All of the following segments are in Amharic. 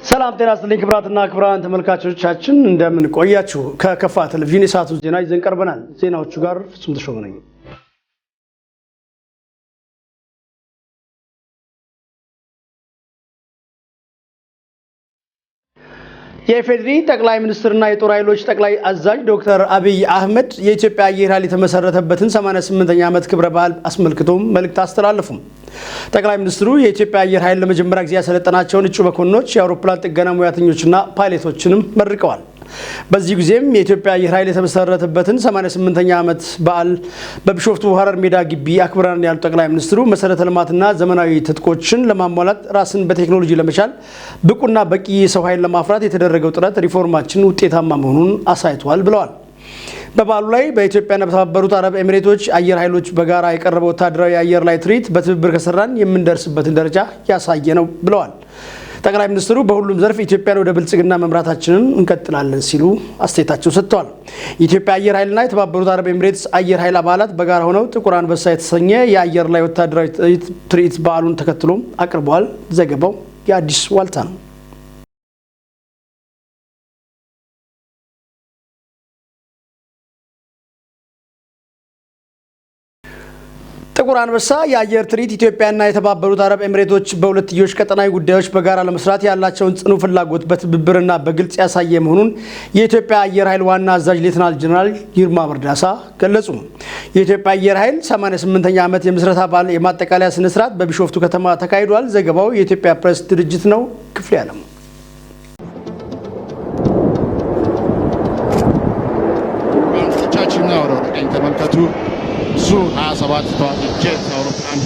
ሰላም ጤና ይስጥልኝ ክብራትና ክብራን ተመልካቾቻችን እንደምን ቆያችሁ ከከፋ ቴሌቪዥን የሰዓቱ ዜና ይዘን ቀርበናል ዜናዎቹ ጋር ፍጹም ተሾመ ነኝ የኢፌዴሪ ጠቅላይ ሚኒስትርና የጦር ኃይሎች ጠቅላይ አዛዥ ዶክተር አብይ አህመድ የኢትዮጵያ አየር ኃይል የተመሰረተበትን 88ኛ ዓመት ክብረ በዓል አስመልክቶ መልእክት አስተላለፉ ጠቅላይ ሚኒስትሩ የኢትዮጵያ አየር ኃይል ለመጀመሪያ ጊዜ ያሰለጠናቸውን እጩ መኮንኖች የአውሮፕላን ጥገና ሙያተኞችና ፓይለቶችንም መርቀዋል በዚህ ጊዜም የኢትዮጵያ አየር ኃይል የተመሰረተበትን 88ኛ ዓመት በዓል በቢሾፍቱ ሀረር ሜዳ ግቢ አክብረናል ያሉት ጠቅላይ ሚኒስትሩ መሰረተ ልማትና ዘመናዊ ትጥቆችን ለማሟላት ራስን በቴክኖሎጂ ለመቻል ብቁና በቂ ሰው ኃይል ለማፍራት የተደረገው ጥረት ሪፎርማችን ውጤታማ መሆኑን አሳይቷል ብለዋል በበዓሉ ላይ በኢትዮጵያና በተባበሩት አረብ ኤሚሬቶች አየር ኃይሎች በጋራ የቀረበው ወታደራዊ አየር ላይ ትርኢት በትብብር ከሰራን የምንደርስበትን ደረጃ ያሳየ ነው ብለዋል ጠቅላይ ሚኒስትሩ በሁሉም ዘርፍ ኢትዮጵያን ወደ ብልጽግና መምራታችንን እንቀጥላለን ሲሉ አስተያየታቸውን ሰጥተዋል የኢትዮጵያ አየር ኃይልና የተባበሩት አረብ ኤሚሬትስ አየር ኃይል አባላት በጋራ ሆነው ጥቁር አንበሳ የተሰኘ የአየር ላይ ወታደራዊ ትርኢት በዓሉን ተከትሎ አቅርበዋል ዘገባው የአዲስ ዋልታ ነው ጥቁር አንበሳ የአየር ትርኢት ኢትዮጵያና የተባበሩት አረብ ኤሚሬቶች በሁለትዮሽ ቀጠናዊ ጉዳዮች በጋራ ለመስራት ያላቸውን ጽኑ ፍላጎት በትብብርና በግልጽ ያሳየ መሆኑን የኢትዮጵያ አየር ኃይል ዋና አዛዥ ሌተናል ጀነራል ይልማ መርዳሳ ገለጹ የኢትዮጵያ አየር ኃይል 88ኛ ዓመት የምስረታ በዓል የማጠቃለያ ስነ ስርዓት በቢሾፍቱ ከተማ ተካሂዷል ዘገባው የኢትዮጵያ ፕሬስ ድርጅት ነው ክፍለ ዓለም ተመልከቱ ሱ 27 ተዋጊ ጄት አውሮፕላን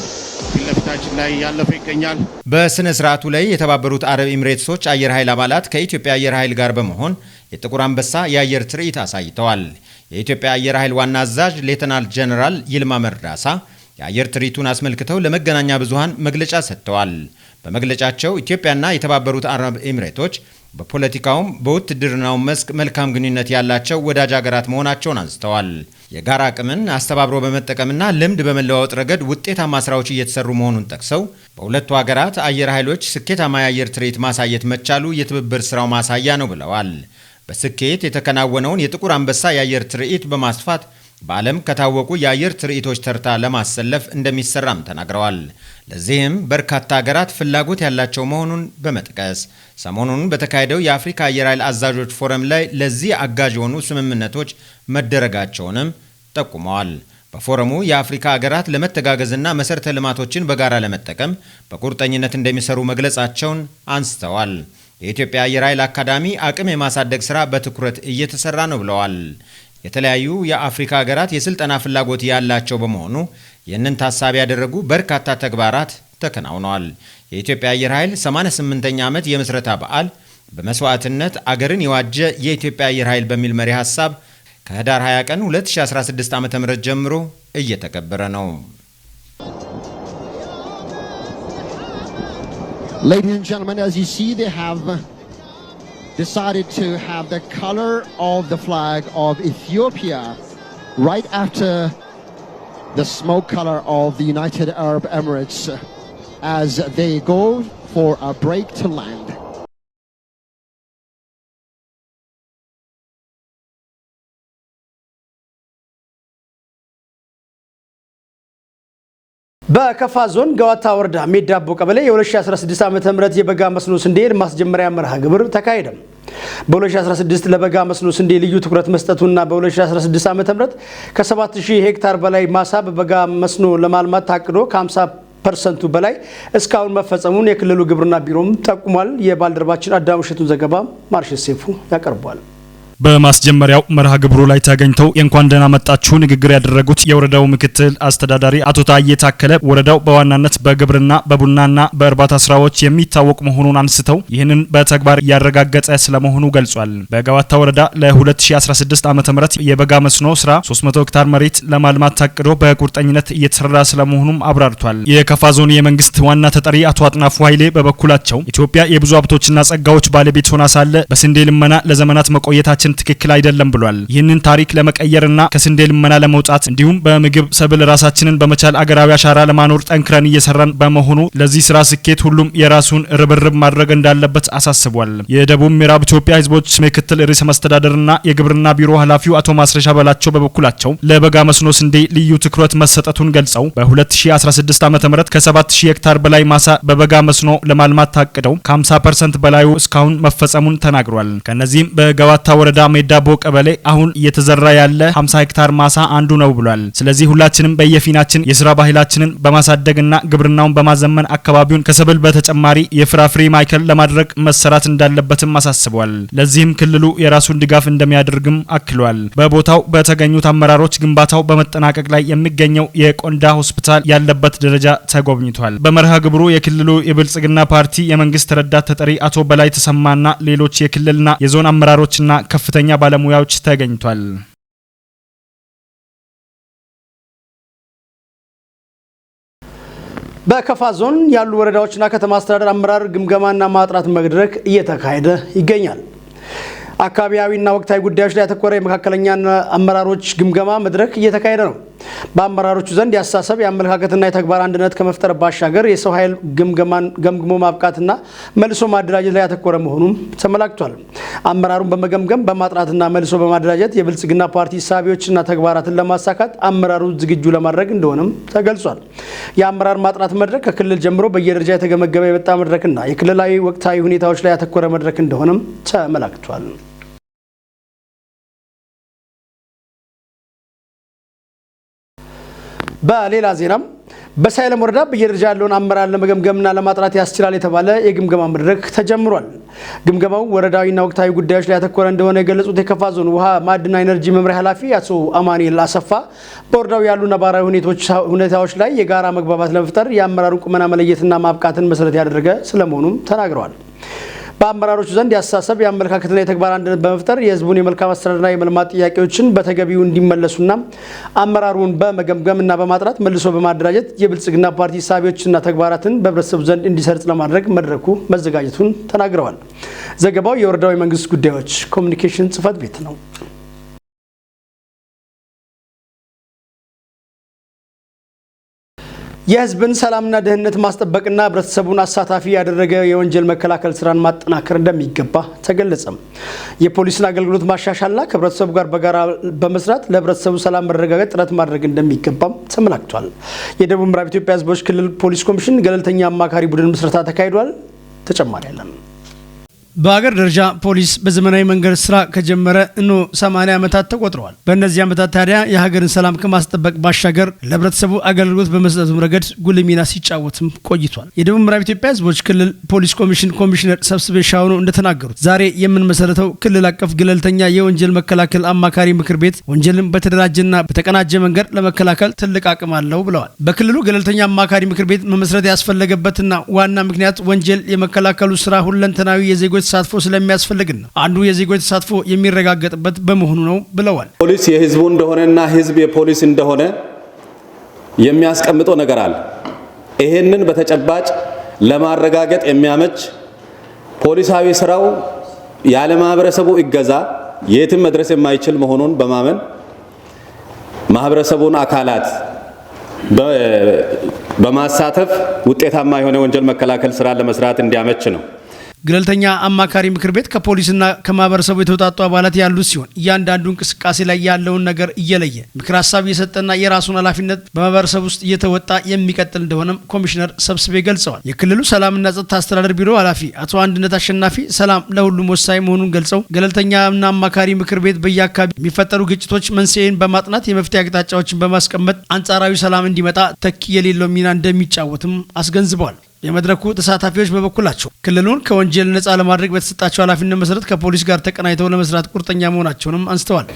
ፊትለፊታችን ላይ ያለፈ ይገኛል በስነ ስርዓቱ ላይ የተባበሩት አረብ ኤሚሬትሶች አየር ኃይል አባላት ከኢትዮጵያ አየር ኃይል ጋር በመሆን የጥቁር አንበሳ የአየር ትርኢት አሳይተዋል የኢትዮጵያ አየር ኃይል ዋና አዛዥ ሌተናል ጀነራል ይልማ መርዳሳ የአየር ትርኢቱን አስመልክተው ለመገናኛ ብዙሃን መግለጫ ሰጥተዋል በመግለጫቸው ኢትዮጵያና የተባበሩት አረብ ኤሚሬቶች በፖለቲካውም በውትድርናው መስክ መልካም ግንኙነት ያላቸው ወዳጅ ሀገራት መሆናቸውን አንስተዋል የጋራ አቅምን አስተባብሮ በመጠቀምና ልምድ በመለዋወጥ ረገድ ውጤታማ ስራዎች እየተሰሩ መሆኑን ጠቅሰው በሁለቱ ሀገራት አየር ኃይሎች ስኬታማ የአየር ትርኢት ማሳየት መቻሉ የትብብር ስራው ማሳያ ነው ብለዋል በስኬት የተከናወነውን የጥቁር አንበሳ የአየር ትርኢት በማስፋት በዓለም ከታወቁ የአየር ትርኢቶች ተርታ ለማሰለፍ እንደሚሰራም ተናግረዋል ለዚህም በርካታ ሀገራት ፍላጎት ያላቸው መሆኑን በመጥቀስ ሰሞኑን በተካሄደው የአፍሪካ አየር ኃይል አዛዦች ፎረም ላይ ለዚህ አጋዥ የሆኑ ስምምነቶች መደረጋቸውንም ጠቁመዋል በፎረሙ የአፍሪካ ሀገራት ለመተጋገዝና መሰረተ ልማቶችን በጋራ ለመጠቀም በቁርጠኝነት እንደሚሰሩ መግለጻቸውን አንስተዋል የኢትዮጵያ አየር ኃይል አካዳሚ አቅም የማሳደግ ስራ በትኩረት እየተሰራ ነው ብለዋል የተለያዩ የአፍሪካ ሀገራት የስልጠና ፍላጎት ያላቸው በመሆኑ ይህንን ታሳቢ ያደረጉ በርካታ ተግባራት ተከናውነዋል የኢትዮጵያ አየር ኃይል 88ኛ ዓመት የምስረታ በዓል በመስዋዕትነት አገርን የዋጀ የኢትዮጵያ አየር ኃይል በሚል መሪ ሐሳብ ከህዳር 20 ቀን 2016 ዓ.ም ጀምሮ እየተከበረ ነው Ladies and gentlemen, as you see, they have decided to have the color of the flag of Ethiopia right after the smoke color of the United Arab Emirates as they go for a break to land. በከፋ ዞን ገዋታ ወረዳ ሜዳቦ ቀበሌ የ2016 ዓመተ ምህረት የበጋ መስኖ ስንዴ ማስጀመሪያ መርሃ ግብር ተካሄደ በ2016 ለበጋ መስኖ ስንዴ ልዩ ትኩረት መስጠቱና በ2016 ዓመተ ምህረት ከ7000 ሄክታር በላይ ማሳ በበጋ መስኖ ለማልማት ታቅዶ ከ50% በላይ እስካሁን መፈጸሙን የክልሉ ግብርና ቢሮም ጠቁሟል የባልደረባችን አዳሙ ሸቱን ዘገባ ማርሸት ሴፉ ያቀርባል በማስጀመሪያው መርሃ ግብሩ ላይ ተገኝተው እንኳን ደህና መጣችሁ ንግግር ያደረጉት የወረዳው ምክትል አስተዳዳሪ አቶ ታዬ ታከለ ወረዳው በዋናነት በግብርና በቡናና በእርባታ ስራዎች የሚታወቅ መሆኑን አንስተው ይህንን በተግባር ያረጋገጠ ስለመሆኑ ገልጿል በገዋታ ወረዳ ለ2016 ዓ.ም የበጋ መስኖ ስራ 300 ሄክታር መሬት ለማልማት ታቅዶ በቁርጠኝነት እየተሰራ ስለመሆኑም አብራርቷል የከፋ ዞን የመንግስት ዋና ተጠሪ አቶ አጥናፉ ኃይሌ በበኩላቸው ኢትዮጵያ የብዙ ሀብቶችና ጸጋዎች ባለቤት ሆና ሳለ በስንዴ ልመና ለዘመናት መቆየታቸው መሄዳችን ትክክል አይደለም ብሏል። ይህንን ታሪክ ለመቀየርና ከስንዴ ልመና ለመውጣት እንዲሁም በምግብ ሰብል ራሳችንን በመቻል አገራዊ አሻራ ለማኖር ጠንክረን እየሰራን በመሆኑ ለዚህ ስራ ስኬት ሁሉም የራሱን ርብርብ ማድረግ እንዳለበት አሳስቧል። የደቡብ ምዕራብ ኢትዮጵያ ህዝቦች ምክትል ርዕሰ መስተዳድርና የግብርና ቢሮ ኃላፊው አቶ ማስረሻ በላቸው በበኩላቸው ለበጋ መስኖ ስንዴ ልዩ ትኩረት መሰጠቱን ገልጸው በ2016 ዓ.ም ከ7000 ሄክታር በላይ ማሳ በበጋ መስኖ ለማልማት ታቅደው ከ50% በላዩ እስካሁን መፈጸሙን ተናግሯል። ከነዚህም በገዋታ ወረዳ ሜዳቦ ቀበሌ አሁን እየተዘራ ያለ 50 ሄክታር ማሳ አንዱ ነው ብሏል። ስለዚህ ሁላችንም በየፊናችን የስራ ባህላችንን በማሳደግና ግብርናውን በማዘመን አካባቢውን ከሰብል በተጨማሪ የፍራፍሬ ማዕከል ለማድረግ መሰራት እንዳለበትም አሳስቧል። ለዚህም ክልሉ የራሱን ድጋፍ እንደሚያደርግም አክሏል። በቦታው በተገኙት አመራሮች ግንባታው በመጠናቀቅ ላይ የሚገኘው የቆንዳ ሆስፒታል ያለበት ደረጃ ተጎብኝቷል። በመርሃ ግብሩ የክልሉ የብልጽግና ፓርቲ የመንግስት ረዳት ተጠሪ አቶ በላይ ተሰማና ሌሎች የክልልና የዞን አመራሮችና ከፍተኛ ባለሙያዎች ተገኝቷል። በከፋ ዞን ያሉ ወረዳዎችና ከተማ አስተዳደር አመራር ግምገማና ማጥራት መድረክ እየተካሄደ ይገኛል። አካባቢያዊና ወቅታዊ ጉዳዮች ላይ ያተኮረ የመካከለኛና አመራሮች ግምገማ መድረክ እየተካሄደ ነው። በአመራሮቹ ዘንድ ያሳሰብ የአመለካከትና የተግባር አንድነት ከመፍጠር ባሻገር የሰው ኃይል ገምግሞ ማብቃትና መልሶ ማደራጀት ላይ ያተኮረ መሆኑም ተመላክቷል። አመራሩን በመገምገም በማጥራትና መልሶ በማደራጀት የብልጽግና ፓርቲ እሳቤዎችና ተግባራትን ለማሳካት አመራሩ ዝግጁ ለማድረግ እንደሆነም ተገልጿል። የአመራር ማጥራት መድረክ ከክልል ጀምሮ በየደረጃ የተገመገመ የመጣ መድረክና የክልላዊ ወቅታዊ ሁኔታዎች ላይ ያተኮረ መድረክ እንደሆነም ተመላክቷል። በሌላ ዜናም በሳይለም ወረዳ በየደረጃ ያለውን አመራር ለመገምገምና ለማጥራት ያስችላል የተባለ የግምገማ መድረክ ተጀምሯል። ግምገማው ወረዳዊና ወቅታዊ ጉዳዮች ላይ ያተኮረ እንደሆነ የገለጹት የከፋ ዞን ውሃ ማዕድንና ኢነርጂ መምሪያ ኃላፊ አቶ አማኑኤል አሰፋ በወረዳው ያሉ ነባራዊ ሁኔታዎች ላይ የጋራ መግባባት ለመፍጠር የአመራሩን ቁመና መለየትና ማብቃትን መሰረት ያደረገ ስለመሆኑም ተናግረዋል። በአመራሮቹ ዘንድ ያሳሰብ የአመለካከትና የተግባር አንድነት በመፍጠር የህዝቡን የመልካም አስተዳደርና የመልማት ጥያቄዎችን በተገቢው እንዲመለሱና አመራሩን በመገምገምና በማጥራት መልሶ በማደራጀት የብልጽግና ፓርቲ እሳቤዎችና ተግባራትን በህብረተሰቡ ዘንድ እንዲሰርጽ ለማድረግ መድረኩ መዘጋጀቱን ተናግረዋል። ዘገባው የወረዳው የመንግስት ጉዳዮች ኮሚኒኬሽን ጽህፈት ቤት ነው። የህዝብን ሰላምና ደህንነት ማስጠበቅና ህብረተሰቡን አሳታፊ ያደረገ የወንጀል መከላከል ስራን ማጠናከር እንደሚገባ ተገለጸ። የፖሊስን አገልግሎት ማሻሻልና ከህብረተሰቡ ጋር በጋራ በመስራት ለህብረተሰቡ ሰላም መረጋገጥ ጥረት ማድረግ እንደሚገባም ተመላክቷል። የደቡብ ምዕራብ ኢትዮጵያ ህዝቦች ክልል ፖሊስ ኮሚሽን ገለልተኛ አማካሪ ቡድን ምስረታ ተካሂዷል። ተጨማሪ ያለን በሀገር ደረጃ ፖሊስ በዘመናዊ መንገድ ስራ ከጀመረ 80 ዓመታት ተቆጥረዋል። በእነዚህ ዓመታት ታዲያ የሀገርን ሰላም ከማስጠበቅ ባሻገር ለህብረተሰቡ አገልግሎት በመስጠቱም ረገድ ጉልህ ሚና ሲጫወትም ቆይቷል። የደቡብ ምዕራብ ኢትዮጵያ ህዝቦች ክልል ፖሊስ ኮሚሽን ኮሚሽነር ሰብስቤ ሻውኖ እንደተናገሩት ዛሬ የምንመሰረተው ክልል አቀፍ ገለልተኛ የወንጀል መከላከል አማካሪ ምክር ቤት ወንጀልን በተደራጀና በተቀናጀ መንገድ ለመከላከል ትልቅ አቅም አለው ብለዋል። በክልሉ ገለልተኛ አማካሪ ምክር ቤት መመስረት ያስፈለገበትና ዋና ምክንያት ወንጀል የመከላከሉ ስራ ሁለንተናዊ የዜጎች ተሳትፎ ስለሚያስፈልግ ነው። አንዱ የዜጎች ተሳትፎ የሚረጋገጥበት በመሆኑ ነው ብለዋል። ፖሊስ የህዝቡ እንደሆነና ህዝብ የፖሊስ እንደሆነ የሚያስቀምጠው ነገር አለ። ይሄንን በተጨባጭ ለማረጋገጥ የሚያመች ፖሊሳዊ ስራው ያለ ማህበረሰቡ እገዛ የትም መድረስ የማይችል መሆኑን በማመን ማህበረሰቡን አካላት በማሳተፍ ውጤታማ የሆነ ወንጀል መከላከል ስራ ለመስራት እንዲያመች ነው። ገለልተኛ አማካሪ ምክር ቤት ከፖሊስና ከማህበረሰቡ የተውጣጡ አባላት ያሉት ሲሆን እያንዳንዱ እንቅስቃሴ ላይ ያለውን ነገር እየለየ ምክር ሀሳብ እየሰጠና የራሱን ኃላፊነት በማህበረሰቡ ውስጥ እየተወጣ የሚቀጥል እንደሆነም ኮሚሽነር ሰብስቤ ገልጸዋል። የክልሉ ሰላምና ጸጥታ አስተዳደር ቢሮ ኃላፊ አቶ አንድነት አሸናፊ ሰላም ለሁሉም ወሳኝ መሆኑን ገልጸው ገለልተኛና አማካሪ ምክር ቤት በየአካባቢ የሚፈጠሩ ግጭቶች መንስኤን በማጥናት የመፍትሄ አቅጣጫዎችን በማስቀመጥ አንጻራዊ ሰላም እንዲመጣ ተኪ የሌለው ሚና እንደሚጫወትም አስገንዝበዋል። የመድረኩ ተሳታፊዎች በበኩላቸው ክልሉን ከወንጀል ነፃ ለማድረግ በተሰጣቸው ኃላፊነት መሰረት ከፖሊስ ጋር ተቀናይተው ለመስራት ቁርጠኛ መሆናቸውንም አንስተዋል።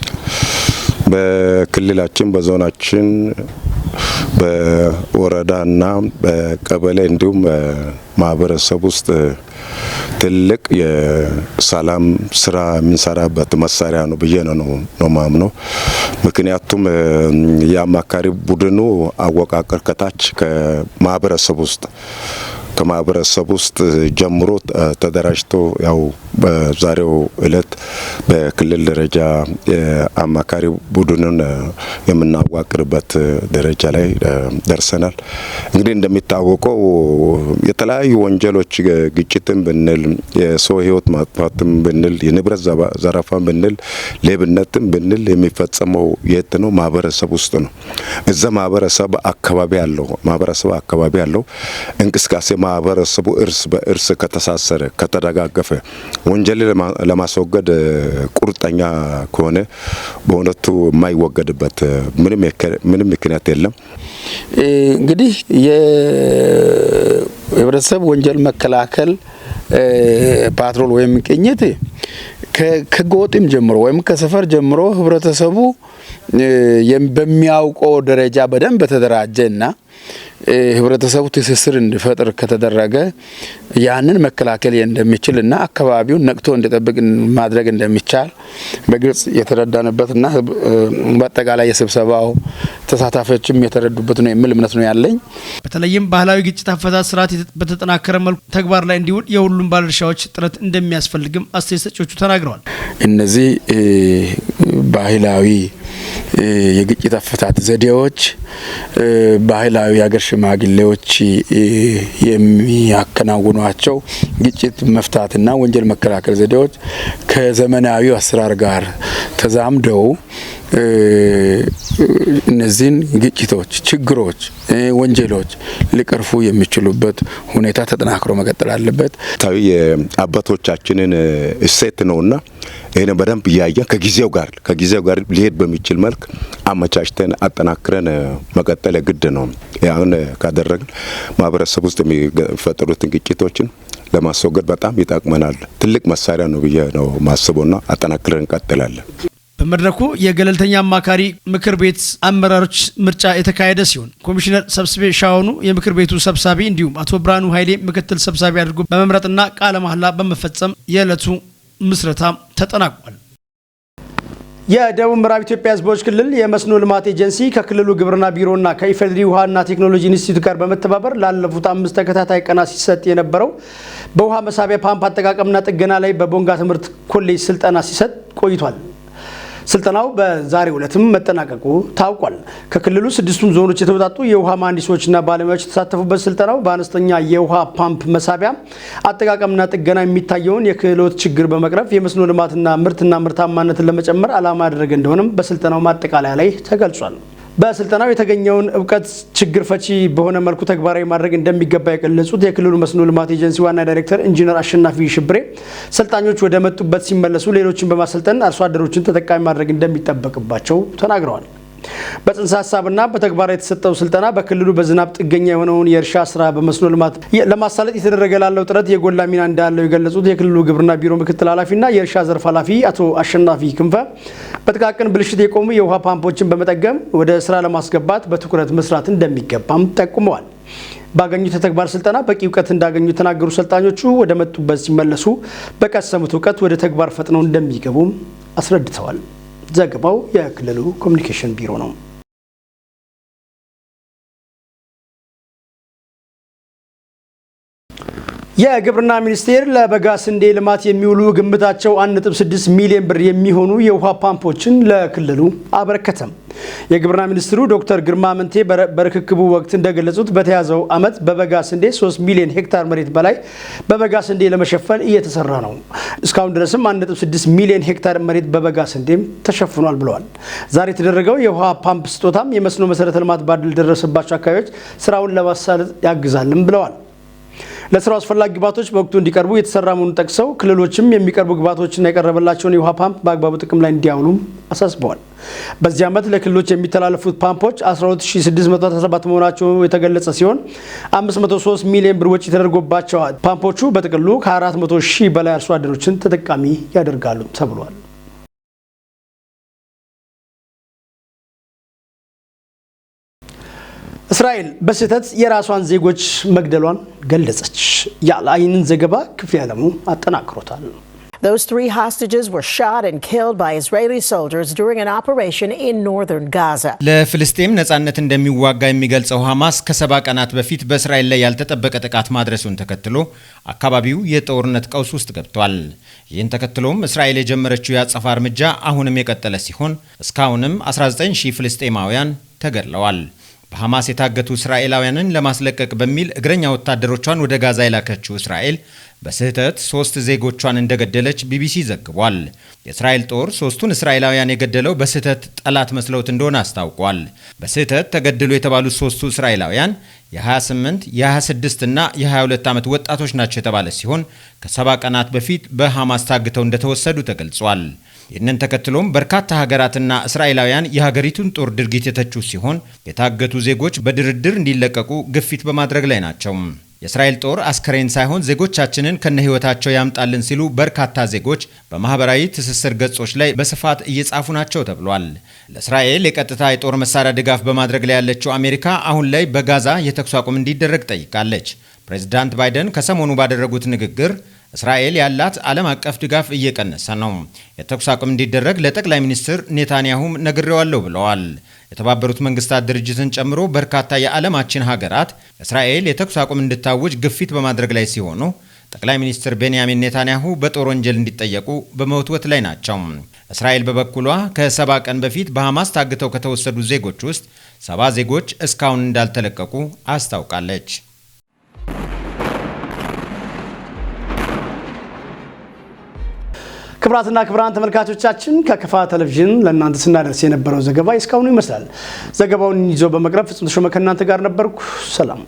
በክልላችን በዞናችን በወረዳና በቀበሌ እንዲሁም ማህበረሰብ ውስጥ ትልቅ የሰላም ስራ የምንሰራበት መሳሪያ ነው ብዬ ነው ማምነው። ምክንያቱም የአማካሪ ቡድኑ አወቃቀር ከታች ከማህበረሰብ ውስጥ ጀምሮ ተደራጅቶ ያው በዛሬው ዕለት በክልል ደረጃ አማካሪ ቡድኑን የምናዋቅርበት ደረጃ ላይ ደርሰናል። እንግዲህ እንደሚታወቀው የተለያዩ ወንጀሎች ግጭትን ብንል፣ የሰው ሕይወት ማጥፋትም ብንል፣ የንብረት ዘረፋም ብንል፣ ሌብነትም ብንል የሚፈጸመው የት ነው? ማህበረሰብ ውስጥ ነው። እዛ ማህበረሰብ አካባቢ ያለው እንቅስቃሴ ማህበረሰቡ እርስ በእርስ ከተሳሰረ ከተደጋገፈ ወንጀል ለማስወገድ ቁርጠኛ ከሆነ በእውነቱ የማይወገድበት ምንም ምክንያት የለም። እንግዲህ የህብረተሰብ ወንጀል መከላከል ፓትሮል ወይም ቅኝት ከጎጥም ጀምሮ ወይም ከሰፈር ጀምሮ ህብረተሰቡ በሚያውቀው ደረጃ በደንብ በተደራጀና ህብረተሰቡ ትስስር እንዲፈጥር ከተደረገ ያንን መከላከል እንደሚችልና አካባቢውን ነቅቶ እንዲጠብቅ ማድረግ እንደሚቻል በግልጽ የተረዳንበትና በአጠቃላይ የስብሰባው ተሳታፊዎችም የተረዱበት ነው የሚል እምነት ነው ያለኝ። በተለይም ባህላዊ ግጭት አፈታት ስርዓት በተጠናከረ መልኩ ተግባር ላይ እንዲውል የሁሉም ባለድርሻዎች ጥረት እንደሚያስፈልግም አስተያየት ሰጪዎቹ ተናግረዋል። እነዚህ ባህላዊ የግጭት አፈታት ዘዴዎች ባህላዊ የሀገር ሽማግሌዎች የሚያከናውኗቸው ግጭት መፍታትና ወንጀል መከላከል ዘዴዎች ከዘመናዊ አሰራር ጋር ተዛምደው እነዚህን ግጭቶች፣ ችግሮች፣ ወንጀሎች ሊቀርፉ የሚችሉበት ሁኔታ ተጠናክሮ መቀጠል አለበት። ታዊ የአባቶቻችንን እሴት ነውና ይሄን በደንብ እያየ ከጊዜው ጋር ሊሄድ በሚችል መልክ አመቻችተን አጠናክረን መቀጠል ግድ ነው። ያን ካደረግን ማህበረሰብ ውስጥ የሚፈጠሩትን ግጭቶችን ለማስወገድ በጣም ይጠቅመናል። ትልቅ መሳሪያ ነው ብዬ ነው ማስበውና አጠናክረን እንቀጥላለን። በመድረኩ የገለልተኛ አማካሪ ምክር ቤት አመራሮች ምርጫ የተካሄደ ሲሆን ኮሚሽነር ሰብስቤ ሻውኑ የምክር ቤቱ ሰብሳቢ እንዲሁም አቶ ብርሃኑ ኃይሌ ምክትል ሰብሳቢ አድርጎ በመምረጥና ቃለ መሐላ በመፈጸም የዕለቱ ምስረታ ተጠናቋል። የደቡብ ምዕራብ ኢትዮጵያ ሕዝቦች ክልል የመስኖ ልማት ኤጀንሲ ከክልሉ ግብርና ቢሮና ከኢፌዴሪ ውሃና ቴክኖሎጂ ኢንስቲትዩት ጋር በመተባበር ላለፉት 5 ተከታታይ ቀናት ሲሰጥ የነበረው በውሃ መሳቢያ ፓምፕ አጠቃቀምና ጥገና ላይ በቦንጋ ትምህርት ኮሌጅ ስልጠና ሲሰጥ ቆይቷል። ስልጠናው በዛሬው ዕለትም መጠናቀቁ ታውቋል። ከክልሉ 6ቱም ዞኖች የተውጣጡ የውሃ መሐንዲሶችና ባለሙያዎች የተሳተፉበት ስልጠናው በአነስተኛ የውሃ ፓምፕ መሳቢያ አጠቃቀምና ጥገና የሚታየውን የክህሎት ችግር በመቅረፍ የመስኖ ልማትና ምርታማነትን ለመጨመር ዓላማ ያደረገ እንደሆነም በስልጠናው ማጠቃለያ ላይ ተገልጿል። በስልጠናው የተገኘውን እውቀት ችግር ፈቺ በሆነ መልኩ ተግባራዊ ማድረግ እንደሚገባ የገለጹት የክልሉ መስኖ ልማት ኤጀንሲ ዋና ዳይሬክተር ኢንጂነር አሸናፊ ሽብሬ ሰልጣኞች ወደ መጡበት ሲመለሱ ሌሎችን በማሰልጠን አርሶ አደሮችን ተጠቃሚ ማድረግ እንደሚጠበቅባቸው ተናግረዋል። በጽንሰ ሀሳብና በተግባር የተሰጠው ስልጠና በክልሉ በዝናብ ጥገኛ የሆነውን የእርሻ ስራ በመስኖ ልማት ለማሳለጥ የተደረገ ላለው ጥረት የጎላ ሚና እንዳለው የገለጹት የክልሉ ግብርና ቢሮ ምክትል ኃላፊና የእርሻ ዘርፍ ኃላፊ አቶ አሸናፊ ክንፈ በጥቃቅን ብልሽት የቆሙ የውሃ ፓምፖችን በመጠገም ወደ ስራ ለማስገባት በትኩረት መስራት እንደሚገባም ጠቁመዋል። ባገኙት የተግባር ስልጠና በቂ እውቀት እንዳገኙ የተናገሩ ሰልጣኞቹ ወደ መጡበት ሲመለሱ በቀሰሙት እውቀት ወደ ተግባር ፈጥነው እንደሚገቡም አስረድተዋል። ዘገባው የክልሉ ኮሚኒኬሽን ቢሮ ነው። የግብርና ሚኒስቴር ለበጋ ስንዴ ልማት የሚውሉ ግምታቸው 1.6 ሚሊዮን ብር የሚሆኑ የውሃ ፓምፖችን ለክልሉ አበረከተም። የግብርና ሚኒስትሩ ዶክተር ግርማ አመንቴ በርክክቡ ወቅት እንደገለጹት በተያዘው ዓመት በበጋ ስንዴ 3 ሚሊዮን ሄክታር መሬት በላይ በበጋ ስንዴ ለመሸፈን እየተሰራ ነው። እስካሁን ድረስም 1.6 ሚሊዮን ሄክታር መሬት በበጋ ስንዴም ተሸፍኗል ብለዋል። ዛሬ የተደረገው የውሃ ፓምፕ ስጦታም የመስኖ መሰረተ ልማት ባልደረሰባቸው አካባቢዎች ስራውን ለማሳለጥ ያግዛልም ብለዋል። ለስራው አስፈላጊ ግብዓቶች በወቅቱ እንዲቀርቡ የተሰራ መሆኑን ጠቅሰው ክልሎችም የሚቀርቡ ግብዓቶችና የቀረበላቸውን የውሃ ፓምፕ በአግባቡ ጥቅም ላይ እንዲያውሉም አሳስበዋል። በዚህ ዓመት ለክልሎች የሚተላለፉት ፓምፖች 12617 መሆናቸው የተገለጸ ሲሆን 503 ሚሊዮን ብር ወጪ ተደርጎባቸዋል። ፓምፖቹ በጥቅሉ ከ400 ሺህ በላይ አርሶ አደሮችን ተጠቃሚ ያደርጋሉ ተብሏል። እስራኤል በስህተት የራሷን ዜጎች መግደሏን ገለጸች። የአልአይንን ዘገባ ክፍሌ ዓለሙ አጠናክሮታል። Those 3 hostages were shot and killed by Israeli soldiers during an operation in northern Gaza. ለፍልስጤም ነጻነት እንደሚዋጋ የሚገልጸው ሐማስ ከ70 ቀናት በፊት በእስራኤል ላይ ያልተጠበቀ ጥቃት ማድረሱን ተከትሎ አካባቢው የጦርነት ቀውስ ውስጥ ገብቷል። ይህን ተከትሎም እስራኤል የጀመረችው የአጸፋ እርምጃ አሁንም የቀጠለ ሲሆን እስካሁንም 19000 ፍልስጤማውያን ተገድለዋል። በሐማስ የታገቱ እስራኤላውያንን ለማስለቀቅ በሚል እግረኛ ወታደሮቿን ወደ ጋዛ የላከችው እስራኤል በስህተት 3 ዜጎቿን እንደገደለች ቢቢሲ ዘግቧል። የእስራኤል ጦር 3ቱን እስራኤላውያን የገደለው በስህተት ጠላት መስለውት እንደሆነ አስታውቋል። በስህተት ተገደሉ የተባሉት 3ቱ እስራኤላውያን የ28፣ የ26 እና የ22 ዓመት ወጣቶች ናቸው የተባለ ሲሆን ከ70 ቀናት በፊት በሐማስ ታግተው እንደተወሰዱ ተገልጿል። ይህንን ተከትሎም በርካታ ሀገራትና እስራኤላውያን የሀገሪቱን ጦር ድርጊት የተቹ ሲሆን የታገቱ ዜጎች በድርድር እንዲለቀቁ ግፊት በማድረግ ላይ ናቸው። የእስራኤል ጦር አስከሬን ሳይሆን ዜጎቻችንን ከነህይወታቸው ያምጣልን ሲሉ በርካታ ዜጎች በማህበራዊ ትስስር ገጾች ላይ በስፋት እየጻፉ ናቸው ተብሏል። ለእስራኤል የቀጥታ የጦር መሳሪያ ድጋፍ በማድረግ ላይ ያለችው አሜሪካ አሁን ላይ በጋዛ የተኩስ አቁም እንዲደረግ ጠይቃለች። ፕሬዝዳንት ባይደን ከሰሞኑ ባደረጉት ንግግር እስራኤል ያላት ዓለም አቀፍ ድጋፍ እየቀነሰ ነው፣ የተኩስ አቁም እንዲደረግ ለጠቅላይ ሚኒስትር ኔታንያሁም ነግሬዋለሁ ብለዋል። የተባበሩት መንግስታት ድርጅትን ጨምሮ በርካታ የዓለማችን ሀገራት እስራኤል የተኩስ አቁም እንድታውጅ ግፊት በማድረግ ላይ ሲሆኑ ጠቅላይ ሚኒስትር ቤንያሚን ኔታንያሁ በጦር ወንጀል እንዲጠየቁ በመወትወት ላይ ናቸው። እስራኤል በበኩሏ ከ70 ቀን በፊት በሐማስ ታግተው ከተወሰዱ ዜጎች ውስጥ 70 ዜጎች እስካሁን እንዳልተለቀቁ አስታውቃለች። ክብራትና ክብራን ተመልካቾቻችን ከከፋ ቴሌቪዥን ለእናንተ ስናደርስ የነበረው ዘገባ እስካሁኑ ይመስላል። ዘገባውን ይዞ በመቅረብ ፍጹም ተሾመ ከእናንተ ጋር ነበርኩ። ሰላም።